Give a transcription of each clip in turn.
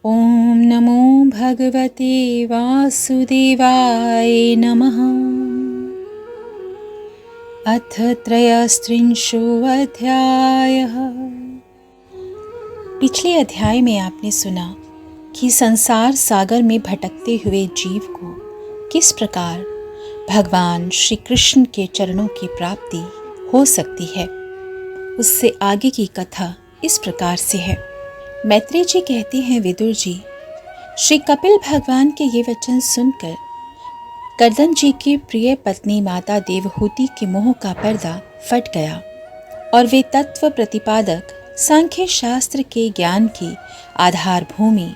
ॐ नमो भगवते वासुदेवाय नमः। अथ त्रयस्त्रिंशोऽध्यायः। पिछले अध्याय में आपने सुना कि संसार सागर में भटकते हुए जीव को किस प्रकार भगवान श्री कृष्ण के चरणों की प्राप्ति हो सकती है। उससे आगे की कथा इस प्रकार से है। मैत्रेय जी कहते हैं, विदुर जी, श्री कपिल भगवान के ये वचन सुनकर कर्दम जी की प्रिय पत्नी माता देवहूति के मोह का पर्दा फट गया और वे तत्व प्रतिपादक सांख्य शास्त्र के ज्ञान की आधार भूमि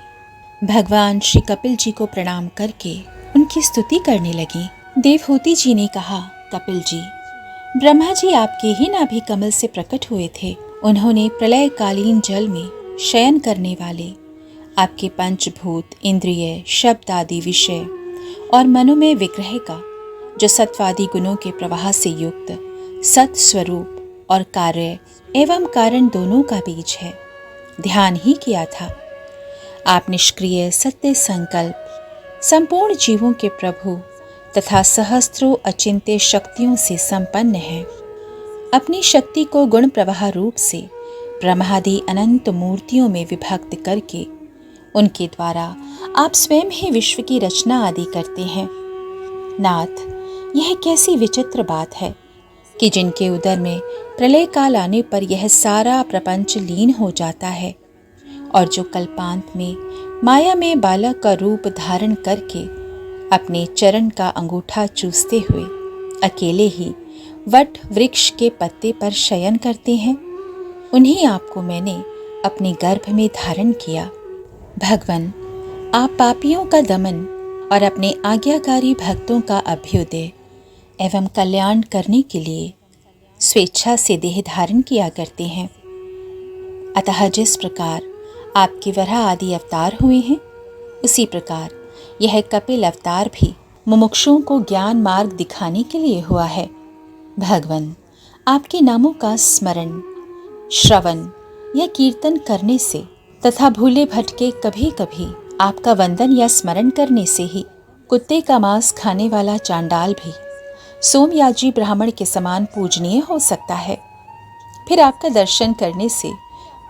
भगवान श्री कपिल जी को प्रणाम करके उनकी स्तुति करने लगी। देवहूति जी ने कहा, कपिल जी, ब्रह्मा जी आपके ही नाभि कमल से प्रकट हुए थे। उन्होंने प्रलयकालीन जल में शयन करने वाले आपके पंचभूत, इंद्रिय, शब्द आदि विषय और मनोमय विग्रह का, जो सत्वादि गुणों के प्रवाह से युक्त सत स्वरूप और कार्य एवं कारण दोनों का बीज है, ध्यान ही किया था। आप निष्क्रिय सत्य संकल्प, संपूर्ण जीवों के प्रभु तथा सहस्त्रों अचिंत्य शक्तियों से संपन्न है। अपनी शक्ति को गुण प्रवाह रूप से ब्रह्मादि अनंत मूर्तियों में विभक्त करके उनके द्वारा आप स्वयं ही विश्व की रचना आदि करते हैं। नाथ, यह कैसी विचित्र बात है कि जिनके उदर में प्रलय काल आने पर यह सारा प्रपंच लीन हो जाता है और जो कल्पांत में माया में बालक का रूप धारण करके अपने चरण का अंगूठा चूसते हुए अकेले ही वट वृक्ष के पत्ते पर शयन करते हैं, उन्हीं आपको मैंने अपने गर्भ में धारण किया। भगवन, आप पापियों का दमन और अपने आज्ञाकारी भक्तों का अभ्युदय एवं कल्याण करने के लिए स्वेच्छा से देह धारण किया करते हैं। अतः जिस प्रकार आपके वराह आदि अवतार हुए हैं, उसी प्रकार यह कपिल अवतार भी मुमुक्षुओं को ज्ञान मार्ग दिखाने के लिए हुआ है। भगवन, आपके नामों का स्मरण, श्रवण या कीर्तन करने से तथा भूले भटके कभी कभी आपका वंदन या स्मरण करने से ही कुत्ते का मांस खाने वाला चांडाल भी सोमयाजी ब्राह्मण के समान पूजनीय हो सकता है। फिर आपका दर्शन करने से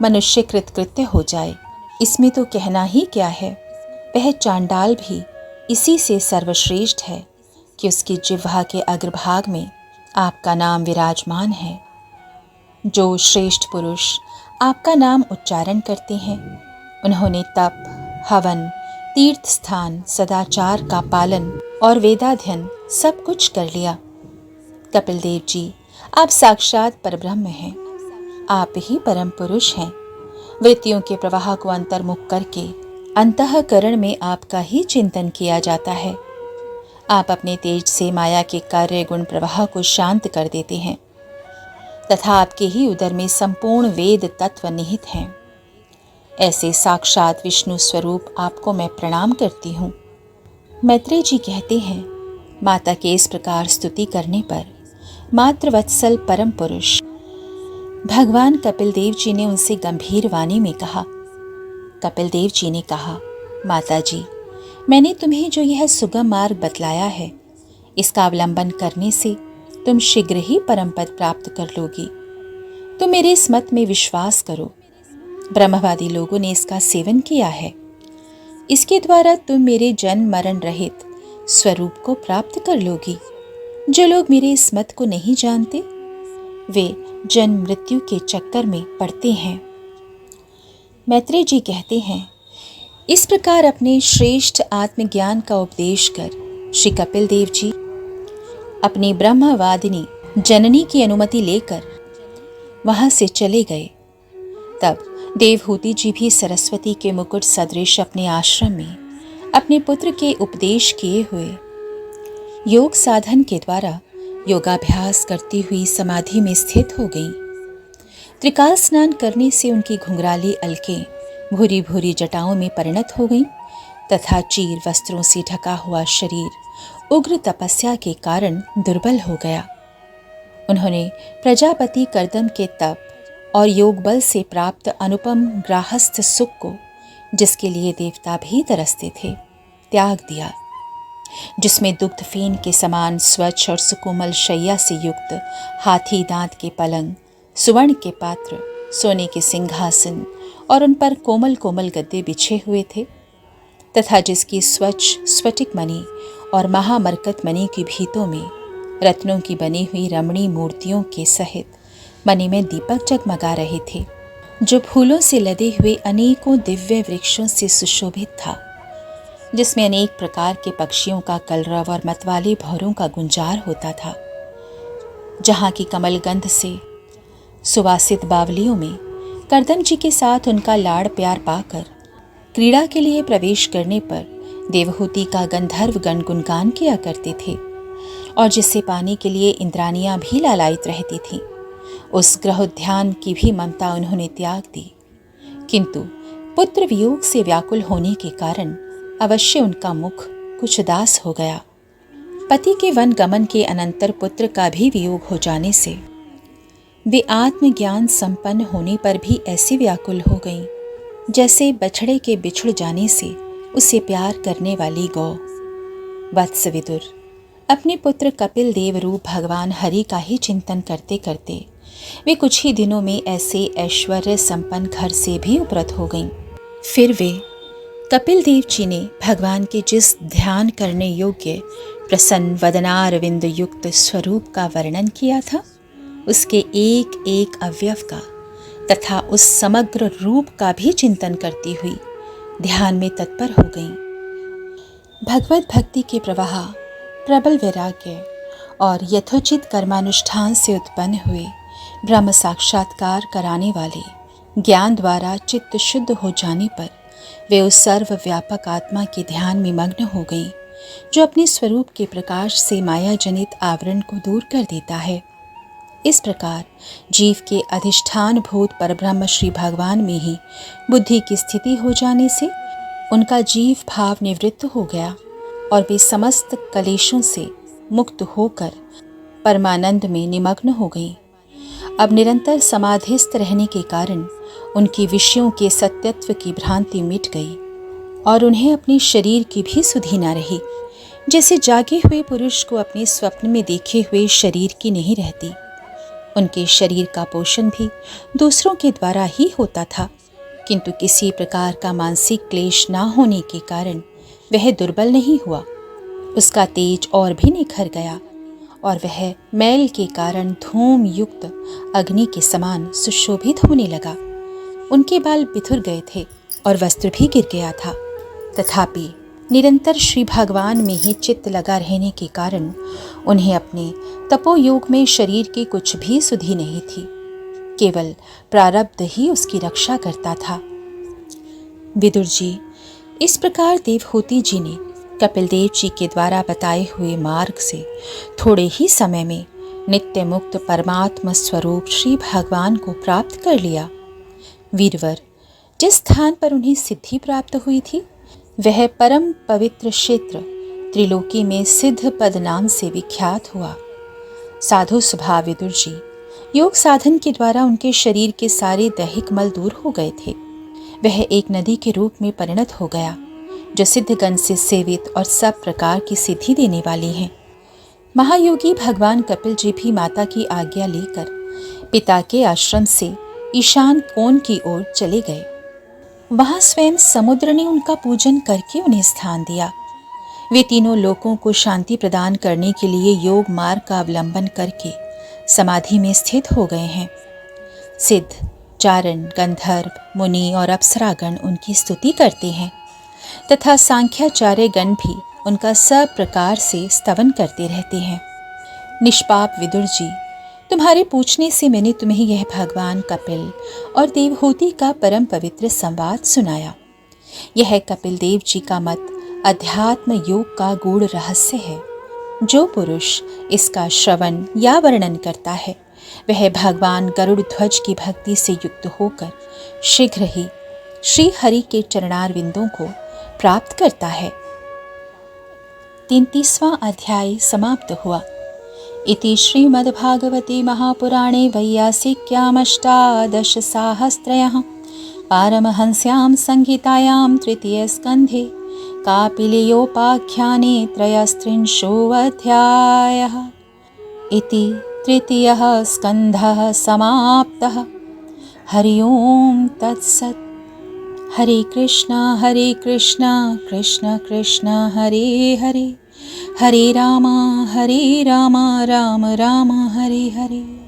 मनुष्य कृतकृत्य हो जाए, इसमें तो कहना ही क्या है। वह चांडाल भी इसी से सर्वश्रेष्ठ है कि उसकी जिह्वा के अग्रभाग में आपका नाम विराजमान है। जो श्रेष्ठ पुरुष आपका नाम उच्चारण करते हैं, उन्होंने तप, हवन, तीर्थ स्थान, सदाचार का पालन और वेदाध्ययन सब कुछ कर लिया। कपिल देव जी, आप साक्षात परब्रह्म हैं। आप ही परम पुरुष हैं। वृत्तियों के प्रवाह को अंतर्मुख करके अंतःकरण में आपका ही चिंतन किया जाता है। आप अपने तेज से माया के कार्य गुण प्रवाह को शांत कर देते हैं तथा आपके ही उदर में संपूर्ण वेद तत्व निहित हैं। ऐसे साक्षात विष्णु स्वरूप आपको मैं प्रणाम करती हूँ। मैत्रेय जी कहते हैं, माता के इस प्रकार स्तुति करने पर मातृवत्सल परम पुरुष भगवान कपिल देव जी ने उनसे गंभीर वाणी में कहा। कपिल देव जी ने कहा, माता जी, मैंने तुम्हें जो यह सुगम मार्ग बतलाया है, इसका अवलंबन करने से तुम शीघ्र ही परम पद प्राप्त कर लोगी। तुम मेरे इस मत में विश्वास करो। ब्रह्मवादी लोगों ने इसका सेवन किया है। इसके द्वारा तुम मेरे जन्म मरण रहित स्वरूप को प्राप्त कर लोगी। जो लोग मेरे इस मत को नहीं जानते, वे जन्म मृत्यु के चक्कर में पड़ते हैं। मैत्रेय जी कहते हैं, इस प्रकार अपने श्रेष्ठ आत्मज्ञान का उपदेश कर श्री कपिल देव जी अपनी ब्रह्मवादिनी जननी की अनुमति लेकर वहां से चले गए। तब देवहूति जी भी सरस्वती के मुकुट सदृश अपने आश्रम में अपने पुत्र के उपदेश किए हुए योग साधन के द्वारा योगाभ्यास करती हुई समाधि में स्थित हो गई। त्रिकाल स्नान करने से उनकी घुंघराली अलकें भूरी भूरी जटाओं में परिणत हो गईं तथा चीर वस्त्रों से ढका हुआ शरीर उग्र तपस्या के कारण दुर्बल हो गया। उन्होंने प्रजापति कर्दम के तप और योग बल से प्राप्त अनुपम गृहस्थ सुख को जिसके लिए देवता भी तरसते थे, त्याग दिया, जिसमें दुग्ध फेन के समान स्वच्छ और सुकोमल शैया से युक्त हाथी दांत के पलंग, सुवर्ण के पात्र, सोने के सिंहासन और उन पर कोमल कोमल गद्दे बिछे हुए थे, तथा जिसकी स्वच्छ स्फटिक मणि और महामरकत मणि की भीतों में रत्नों की बनी हुई रमणी मूर्तियों के सहित मणि में दीपक जगमगा रहे थे, जो फूलों से लदे हुए अनेकों दिव्य वृक्षों से सुशोभित था, जिसमें अनेक प्रकार के पक्षियों का कलरव और मतवाले भौरों का गुंजार होता था, जहाँ की कमलगंध से सुवासित बावलियों में कर्दम जी के साथ उनका लाड़ प्यार पाकर क्रीड़ा के लिए प्रवेश करने पर देवहूति का गंधर्व गण गुणगान किया करते थे, और जिसे पाने के लिए इंद्रानियां भी लालायित रहती थीं। उस ग्रहोद्यान की भी ममता उन्होंने त्याग दी, किंतु पुत्र वियोग से व्याकुल होने के कारण अवश्य उनका मुख कुछ उदास हो गया। पति के वन गमन के अनंतर पुत्र का भी वियोग हो जाने से वे आत्मज्ञान संपन्न होने पर भी ऐसी व्याकुल हो गईं, जैसे बछड़े के बिछुड़ जाने से उसे प्यार करने वाली गौ। वत्स विदुर, अपने पुत्र कपिल देव रूप भगवान हरि का ही चिंतन करते करते वे कुछ ही दिनों में ऐसे ऐश्वर्य संपन्न घर से भी उपरत हो गईं। फिर वे कपिल देव जी ने भगवान के जिस ध्यान करने योग्य प्रसन्न वदनारविंद युक्त स्वरूप का वर्णन किया था, उसके एक एक अवयव का तथा उस समग्र रूप का भी चिंतन करती हुई ध्यान में तत्पर हो गईं। भगवत भक्ति के प्रवाह, प्रबल वैराग्य और यथोचित कर्मानुष्ठान से उत्पन्न हुए ब्रह्म साक्षात्कार कराने वाले ज्ञान द्वारा चित्त शुद्ध हो जाने पर वे उस सर्वव्यापक आत्मा के ध्यान में मग्न हो गई, जो अपने स्वरूप के प्रकाश से माया जनित आवरण को दूर कर देता है। इस प्रकार जीव के अधिष्ठान भूत परब्रह्म श्री भगवान में ही बुद्धि की स्थिति हो जाने से उनका जीव भाव निवृत्त हो गया और वे समस्त कलेशों से मुक्त होकर परमानंद में निमग्न हो गईं। अब निरंतर समाधिस्थ रहने के कारण उनकी विषयों के सत्यत्व की भ्रांति मिट गई और उन्हें अपने शरीर की भी सुधि न रही, जैसे जागे हुए पुरुष को अपने स्वप्न में देखे हुए शरीर की नहीं रहती। उनके शरीर का पोषण भी दूसरों के द्वारा ही होता था, किंतु किसी प्रकार का मानसिक क्लेश न होने के कारण वह दुर्बल नहीं हुआ। उसका तेज और भी निखर गया और वह मैल के कारण धूम युक्त अग्नि के समान सुशोभित होने लगा। उनके बाल बिथुर गए थे और वस्त्र भी गिर गया था, तथापि निरंतर श्री भगवान में ही चित्त लगा रहने के कारण उन्हें अपने तपोयोग में शरीर की कुछ भी सुधि नहीं थी, केवल प्रारब्ध ही उसकी रक्षा करता था। विदुर जी, इस प्रकार देवहूति जी ने कपिल देव जी के द्वारा बताए हुए मार्ग से थोड़े ही समय में नित्य मुक्त परमात्मा स्वरूप श्री भगवान को प्राप्त कर लिया। वीरवर, जिस स्थान पर उन्हें सिद्धि प्राप्त हुई थी वह परम पवित्र क्षेत्र त्रिलोकी में सिद्ध पद नाम से विख्यात हुआ। साधु स्वभाव विदुर जी, योग साधन के द्वारा उनके शरीर के सारे दैहिक मल दूर हो गए थे। वह एक नदी के रूप में परिणत हो गया, जो सिद्धगण से सेवित और सब प्रकार की सिद्धि देने वाली है। महायोगी भगवान कपिल जी भी माता की आज्ञा लेकर पिता के आश्रम से ईशान कोण की ओर चले गए। वहां स्वयं समुद्र ने उनका पूजन करके उन्हें स्थान दिया। वे तीनों लोकों को शांति प्रदान करने के लिए योग मार्ग का अवलंबन करके समाधि में स्थित हो गए हैं। सिद्ध, चारण, गंधर्व, मुनि और अप्सरागण उनकी स्तुति करते हैं तथा सांख्याचार्य गण भी उनका सब प्रकार से स्तवन करते रहते हैं। निष्पाप विदुर जी, तुम्हारे पूछने से मैंने तुम्हें यह भगवान कपिल और देवहूति का परम पवित्र संवाद सुनाया। यह कपिल देव जी का मत अध्यात्म योग का गूढ़ रहस्य है। जो पुरुष इसका श्रवण या वर्णन करता है वह भगवान गरुड़ ध्वज की भक्ति से युक्त होकर शीघ्र ही श्री हरि के चरणारविंदों को प्राप्त करता है। 33वां अध्याय समाप्त हुआ। इति श्रीमद्भागवते महापुराणे वैयासिक्यामष्टादशसाहस्रयः पारमहंस्यां संहितायां तृतीयस्कन्धे कापिलेयोपाख्याने त्रयस्त्रिंशोऽध्यायः इति तृतीयः स्कन्धः समाप्तः। हरि ओं तत्सत्। हरे कृष्णा कृष्ण कृष्ण हरे हरे, हरे राम राम राम हरे हरे।